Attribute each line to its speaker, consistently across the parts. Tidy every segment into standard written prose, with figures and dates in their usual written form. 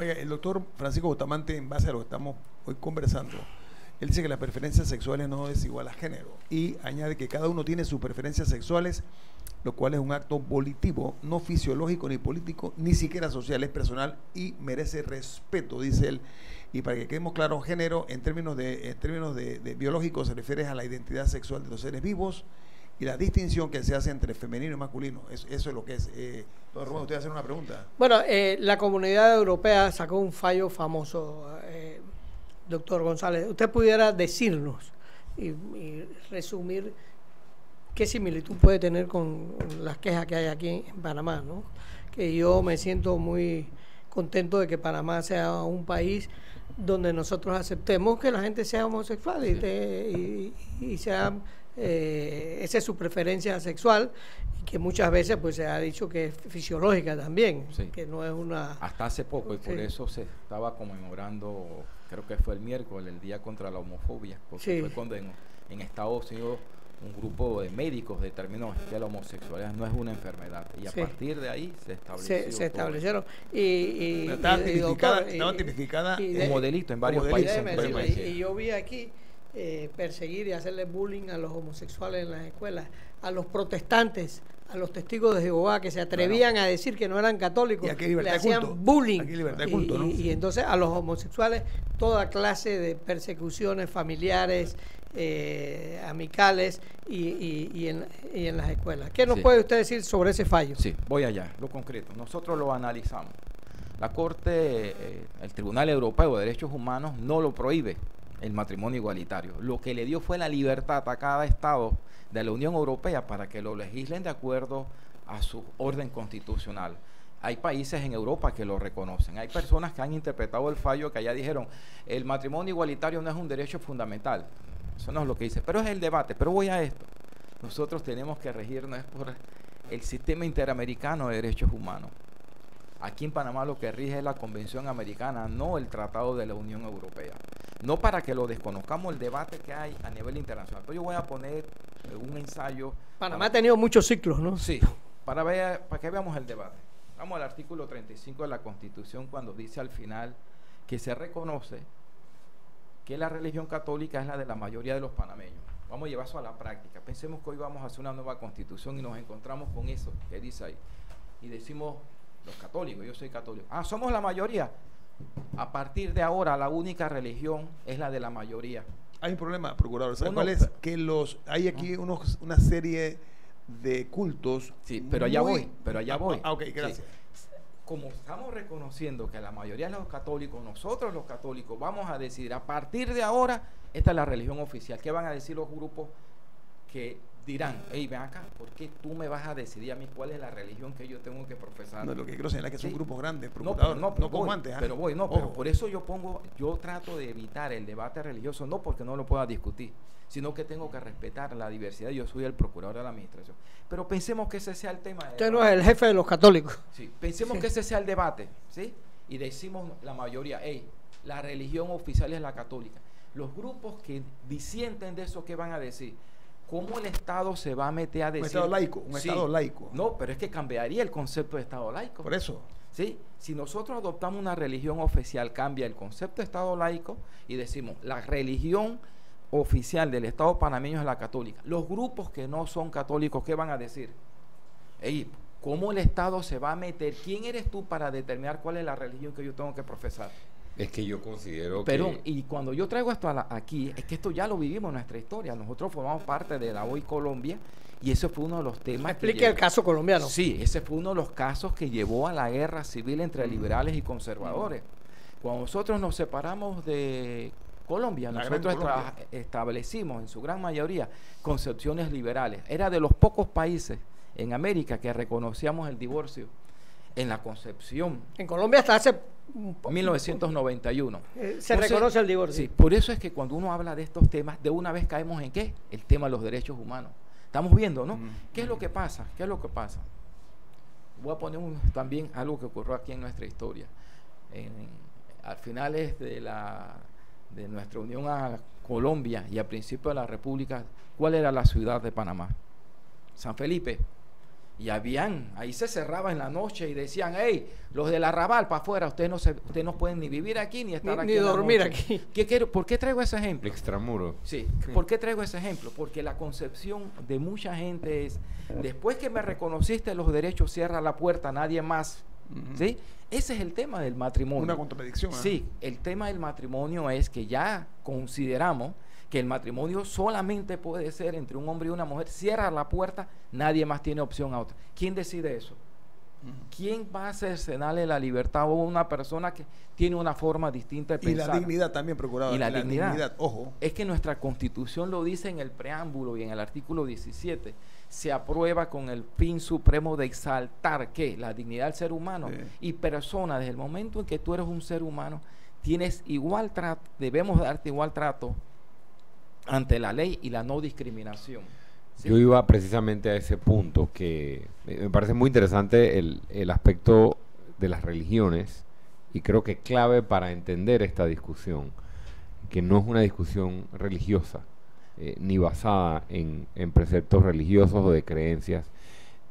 Speaker 1: Oiga, el doctor Francisco Bustamante, en base a lo que estamos hoy conversando, él dice que las preferencias sexuales no es igual a género y añade que cada uno tiene sus preferencias sexuales, lo cual es un acto volitivo, no fisiológico ni político, ni siquiera social, es personal y merece respeto, dice él. Y para que quedemos claros, género en términos de biológicos se refiere a la identidad sexual de los seres vivos y la distinción que se hace entre femenino y masculino. Eso es lo que es. Doctor Rubén, ¿usted va a hacer una pregunta?
Speaker 2: Bueno, la Comunidad Europea sacó un fallo famoso, doctor González. ¿Usted pudiera decirnos y resumir qué similitud puede tener con las quejas que hay aquí en Panamá, ¿no? Que yo me siento muy contento de que Panamá sea un país donde nosotros aceptemos que la gente sea homosexual y sea esa es su preferencia sexual, y que muchas veces pues se ha dicho que es fisiológica también,
Speaker 3: sí,
Speaker 2: que no es una...
Speaker 3: Hasta hace poco, y por
Speaker 2: sí,
Speaker 3: eso se estaba conmemorando, creo que fue el miércoles, el Día contra la Homofobia, porque
Speaker 2: sí,
Speaker 3: fue cuando en Estados Unidos un grupo de médicos determinó que la homosexualidad no es una enfermedad, y a
Speaker 2: sí,
Speaker 3: partir de ahí se
Speaker 2: establecieron
Speaker 1: estaba tipificada
Speaker 3: como delito en varios países.
Speaker 2: Y yo vi aquí perseguir y hacerle bullying a los homosexuales en las escuelas, a los protestantes, a los testigos de Jehová que se atrevían a decir que no eran católicos, le hacían bullying.
Speaker 1: Aquí libertad de culto, ¿no?
Speaker 2: Y entonces a los homosexuales toda clase de persecuciones familiares, amicales y en las escuelas. ¿Qué nos puede usted decir sobre ese fallo?
Speaker 3: Sí, voy allá, lo concreto. Nosotros lo analizamos. La Corte, el Tribunal Europeo de Derechos Humanos no lo prohíbe, el matrimonio igualitario. Lo que le dio fue la libertad a cada Estado de la Unión Europea para que lo legislen de acuerdo a su orden constitucional. Hay países en Europa que lo reconocen. Hay personas que han interpretado el fallo que allá dijeron, el matrimonio igualitario no es un derecho fundamental. Eso no es lo que dice, pero es el debate. Pero voy a esto. Nosotros tenemos que regirnos por el sistema interamericano de derechos humanos. Aquí en Panamá lo que rige es la Convención Americana, no el Tratado de la Unión Europea. No para que lo desconozcamos el debate que hay a nivel internacional. Pero yo voy a poner un ensayo.
Speaker 2: Panamá ha tenido muchos ciclos, ¿no?
Speaker 3: Sí, para que veamos el debate. Vamos al artículo 35 de la Constitución, cuando dice al final que se reconoce que la religión católica es la de la mayoría de los panameños. Vamos a llevar eso a la práctica. Pensemos que hoy vamos a hacer una nueva Constitución y nos encontramos con eso que dice ahí. Y decimos, los católicos, yo soy católico. Ah, somos la mayoría. A partir de ahora, la única religión es la de la mayoría.
Speaker 1: Hay un problema, procurador. ¿Sabe cuál es? Que hay aquí una serie de cultos.
Speaker 3: Sí, pero allá voy.
Speaker 1: Ah, ok, gracias.
Speaker 3: Sí. Como estamos reconociendo que la mayoría de los católicos, nosotros los católicos, vamos a decidir, a partir de ahora, esta es la religión oficial. ¿Qué van a decir los grupos que dirán, hey, ven acá, ¿por qué tú me vas a decidir a mí cuál es la religión que yo tengo que profesar?
Speaker 1: No, lo que quiero señalar es que son grupos grandes,
Speaker 3: procurador,
Speaker 1: no como antes.
Speaker 3: Pero por eso yo trato de evitar el debate religioso, no porque no lo pueda discutir, sino que tengo que respetar la diversidad. Yo soy el procurador de la administración. Pero pensemos que ese sea el tema.
Speaker 2: Usted no es el jefe de los católicos.
Speaker 3: Sí, pensemos que ese sea el debate, ¿sí? Y decimos la mayoría, hey, la religión oficial es la católica. Los grupos que disienten de eso, ¿qué van a decir? ¿Cómo el Estado se va a meter a decir?
Speaker 1: Un Estado laico.
Speaker 3: No, pero es que cambiaría el concepto de Estado laico.
Speaker 1: Por eso.
Speaker 3: ¿Sí? Si nosotros adoptamos una religión oficial, cambia el concepto de Estado laico y decimos, la religión oficial del Estado panameño es la católica. Los grupos que no son católicos, ¿qué van a decir? Ey, ¿cómo el Estado se va a meter? ¿Quién eres tú para determinar cuál es la religión que yo tengo que profesar?
Speaker 4: Es que yo considero
Speaker 3: y cuando yo traigo esto aquí, es que esto ya lo vivimos en nuestra historia. Nosotros formamos parte de la Hoy Colombia y ese fue uno de los temas.
Speaker 2: Explique el caso colombiano.
Speaker 3: Sí, ese fue uno de los casos que llevó a la guerra civil entre liberales y conservadores. Cuando nosotros nos separamos de Colombia, nosotros establecimos en su gran mayoría concepciones liberales. Era de los pocos países en América que reconocíamos el divorcio en la concepción.
Speaker 2: En Colombia hasta hace
Speaker 3: 1991.
Speaker 2: Se reconoce el divorcio.
Speaker 3: Sí, por eso es que cuando uno habla de estos temas, de una vez caemos en ¿qué? El tema de los derechos humanos. Estamos viendo, ¿no? ¿Qué es lo que pasa? ¿Qué es lo que pasa? Voy a poner también algo que ocurrió aquí en nuestra historia. Al finales de nuestra unión a Colombia y a principios de la República, ¿cuál era la ciudad de Panamá? San Felipe. Y ahí se cerraba en la noche y decían, hey, los del arrabal para afuera, ustedes no pueden ni vivir aquí ni estar aquí.
Speaker 2: Ni
Speaker 3: en la
Speaker 2: dormir
Speaker 3: noche".
Speaker 2: aquí.
Speaker 3: ¿Por qué traigo ese ejemplo?
Speaker 4: Extramuro.
Speaker 3: Sí, ¿por qué traigo ese ejemplo? Porque la concepción de mucha gente es, después que me reconociste los derechos, cierra la puerta a nadie más. ¿Sí? Ese es el tema del matrimonio.
Speaker 1: Una contradicción.
Speaker 3: Sí, el tema del matrimonio es que ya consideramos que el matrimonio solamente puede ser entre un hombre y una mujer. Cierra la puerta, nadie más tiene opción a otra. ¿Quién decide eso? ¿Quién va a cercenarle la libertad a una persona que tiene una forma distinta de
Speaker 1: Y
Speaker 3: pensar?
Speaker 1: la dignidad también, procurador.
Speaker 3: Y la dignidad.
Speaker 1: Ojo.
Speaker 3: Es que nuestra Constitución lo dice en el preámbulo y en el artículo 17. Se aprueba con el fin supremo de exaltar ¿qué? La dignidad del ser humano.
Speaker 1: Sí.
Speaker 3: Y persona, desde el momento en que tú eres un ser humano, tienes igual trato, debemos darte igual trato ante la ley y la no discriminación. ¿Sí?
Speaker 4: Yo iba precisamente a ese punto, que me parece muy interesante el aspecto de las religiones, y creo que clave para entender esta discusión, que no es una discusión religiosa, ni basada en preceptos religiosos o de creencias,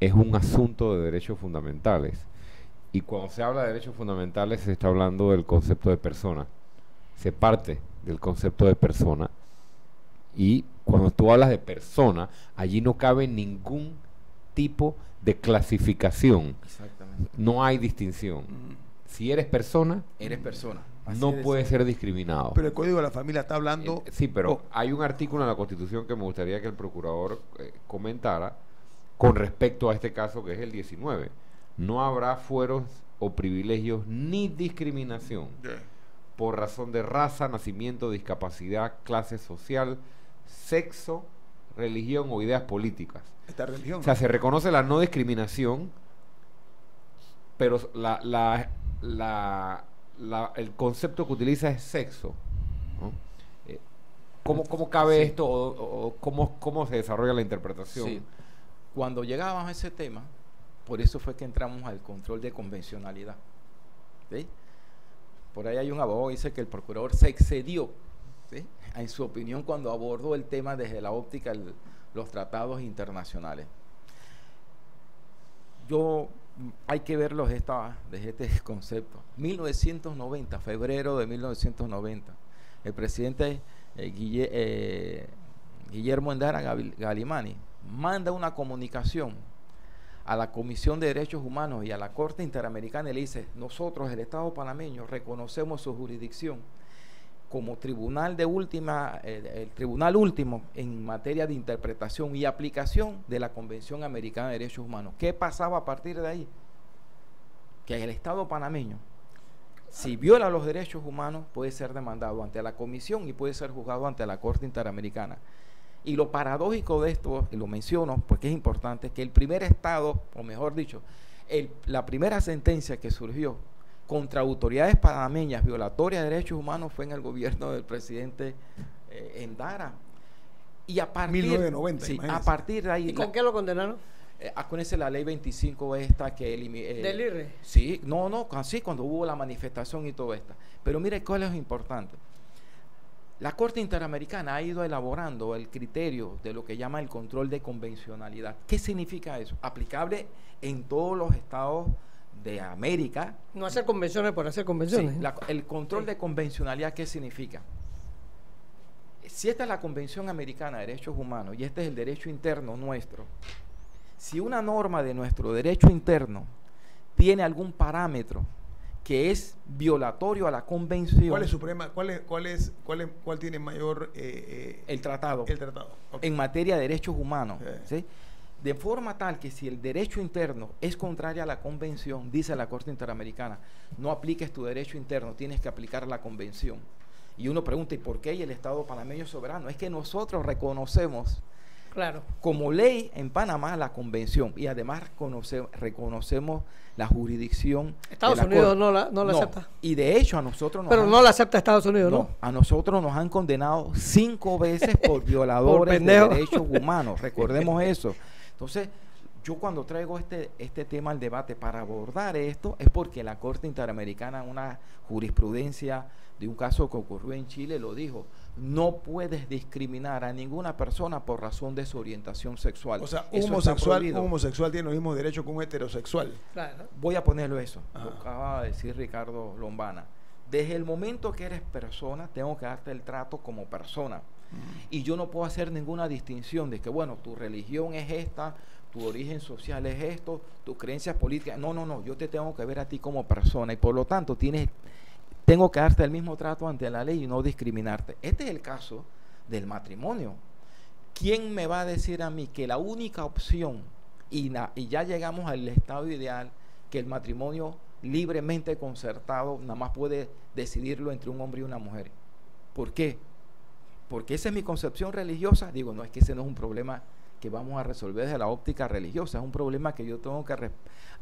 Speaker 4: es un asunto de derechos fundamentales. Y cuando se habla de derechos fundamentales se está hablando del concepto de persona, se parte del concepto de persona. Y cuando tú hablas de persona, allí no cabe ningún tipo de clasificación.
Speaker 3: Exactamente.
Speaker 4: No hay distinción. Si eres persona,
Speaker 3: Eres persona. Así
Speaker 4: no
Speaker 3: de
Speaker 4: puedes
Speaker 3: simple.
Speaker 4: ser discriminado.
Speaker 1: Pero el Código de la Familia está hablando...
Speaker 4: Sí, pero
Speaker 1: Oh.
Speaker 4: hay un artículo en la Constitución que me gustaría que el procurador comentara con respecto a este caso, que es el 19. No habrá fueros o privilegios ni discriminación por razón de raza, nacimiento, discapacidad, clase social, sexo, religión o ideas políticas.
Speaker 1: Esta religión.
Speaker 4: O sea, se reconoce la no discriminación, pero el concepto que utiliza es sexo, ¿no? ¿Cómo cabe
Speaker 3: Sí.
Speaker 4: esto o cómo se desarrolla la interpretación?
Speaker 3: Sí. Cuando llegábamos a ese tema, por eso fue que entramos al control de convencionalidad. ¿Sí? Por ahí hay un abogado que dice que el procurador se excedió, ¿sí?, en su opinión cuando abordó el tema desde la óptica de los tratados internacionales. Hay que verlos desde este concepto. 1990, febrero de 1990, el presidente Guillermo Endara Galimani manda una comunicación a la Comisión de Derechos Humanos y a la Corte Interamericana y le dice: nosotros, el Estado panameño, reconocemos su jurisdicción como tribunal de el tribunal último en materia de interpretación y aplicación de la Convención Americana de Derechos Humanos. ¿Qué pasaba a partir de ahí? Que el Estado panameño, si viola los derechos humanos, puede ser demandado ante la Comisión y puede ser juzgado ante la Corte Interamericana. Y lo paradójico de esto, y lo menciono porque es importante, que el primer Estado, o mejor dicho, la primera sentencia que surgió contra autoridades panameñas violatorias de derechos humanos fue en el gobierno del presidente Endara. Y a partir,
Speaker 1: 1990,
Speaker 3: sí,
Speaker 1: imagínese.
Speaker 3: a partir de ahí...
Speaker 2: ¿Y con qué lo condenaron?
Speaker 3: Acuérdense la ley 25 esta que
Speaker 2: ¿Del IRE?
Speaker 3: Sí, así cuando hubo la manifestación y todo esto. Pero mire cuál es lo importante. La Corte Interamericana ha ido elaborando el criterio de lo que llama el control de convencionalidad. ¿Qué significa eso? Aplicable en todos los estados de América.
Speaker 2: No hacer convenciones por hacer convenciones.
Speaker 3: Sí, el control
Speaker 2: Sí.
Speaker 3: de convencionalidad, ¿qué significa? Si esta es la Convención Americana de Derechos Humanos y este es el derecho interno nuestro, si una norma de nuestro derecho interno tiene algún parámetro que es violatorio a la convención...
Speaker 1: ¿Cuál es suprema? ¿Cuál tiene mayor
Speaker 3: el tratado.
Speaker 1: El tratado. Ok.
Speaker 3: En materia de derechos humanos,
Speaker 1: Sí.
Speaker 3: ¿sí? De forma tal que si el derecho interno es contrario a la convención, dice la Corte Interamericana, no apliques tu derecho interno, tienes que aplicar la convención. Y uno pregunta, ¿y por qué? Y el Estado panameño es soberano. Es que nosotros reconocemos
Speaker 2: Claro.
Speaker 3: como ley en Panamá la convención y además reconocemos la jurisdicción
Speaker 2: Estados
Speaker 3: de la
Speaker 2: Unidos
Speaker 3: Corte.
Speaker 2: no la acepta.
Speaker 3: Y de hecho a nosotros nos
Speaker 2: Pero
Speaker 3: han-
Speaker 2: no la acepta Estados Unidos, ¿no?
Speaker 3: no, a nosotros nos han condenado 5 veces por violadores de
Speaker 2: pendejo.
Speaker 3: derechos humanos. Recordemos eso. Entonces, Yo cuando traigo este tema al debate para abordar esto es porque la Corte Interamericana, en una jurisprudencia de un caso que ocurrió en Chile, lo dijo: no puedes discriminar a ninguna persona por razón de su orientación sexual.
Speaker 1: O sea,
Speaker 3: Eso
Speaker 1: un
Speaker 3: está prohibido.
Speaker 1: homosexual tiene los mismos derechos que un heterosexual.
Speaker 2: Claro.
Speaker 3: Voy a ponerlo eso,
Speaker 1: Ajá.
Speaker 3: lo acaba de decir Ricardo Lombana. Desde el momento que eres persona, tengo que darte el trato como persona. Y yo no puedo hacer ninguna distinción de que, bueno, tu religión es esta, tu origen social es esto, tus creencias políticas. No, yo te tengo que ver a ti como persona y por lo tanto tengo que darte el mismo trato ante la ley y no discriminarte. Este es el caso del matrimonio. ¿Quién me va a decir a mí que la única opción, y ya llegamos al estado ideal, que el matrimonio libremente concertado nada más puede decidirlo entre un hombre y una mujer? ¿Por qué? Porque esa es mi concepción religiosa. Digo, no, es que ese no es un problema que vamos a resolver desde la óptica religiosa, es un problema que yo tengo que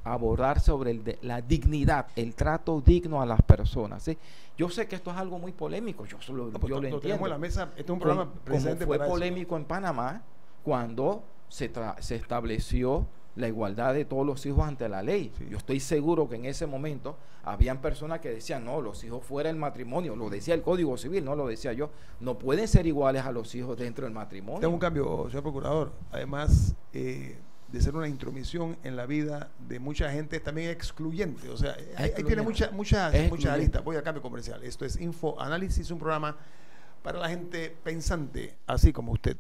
Speaker 3: abordar sobre la dignidad, el trato digno a las personas, ¿sí? Yo sé que esto es algo muy polémico, yo lo entiendo.
Speaker 1: Tenemos en la mesa, este es un programa
Speaker 3: Como
Speaker 1: precisamente
Speaker 3: fue
Speaker 1: para eso.
Speaker 3: polémico en Panamá cuando se estableció la igualdad de todos los hijos ante la ley.
Speaker 1: Sí.
Speaker 3: Yo estoy seguro que en ese momento habían personas que decían, no, los hijos fuera del matrimonio, lo decía el Código Civil, no lo decía yo, no pueden ser iguales a los hijos dentro del matrimonio.
Speaker 1: Tengo un cambio, señor Procurador. Además de ser una intromisión en la vida de mucha gente, es también excluyente. O sea, ahí tiene muchas aristas. Voy al cambio comercial. Esto es Info Análisis, un programa para la gente pensante, así como usted.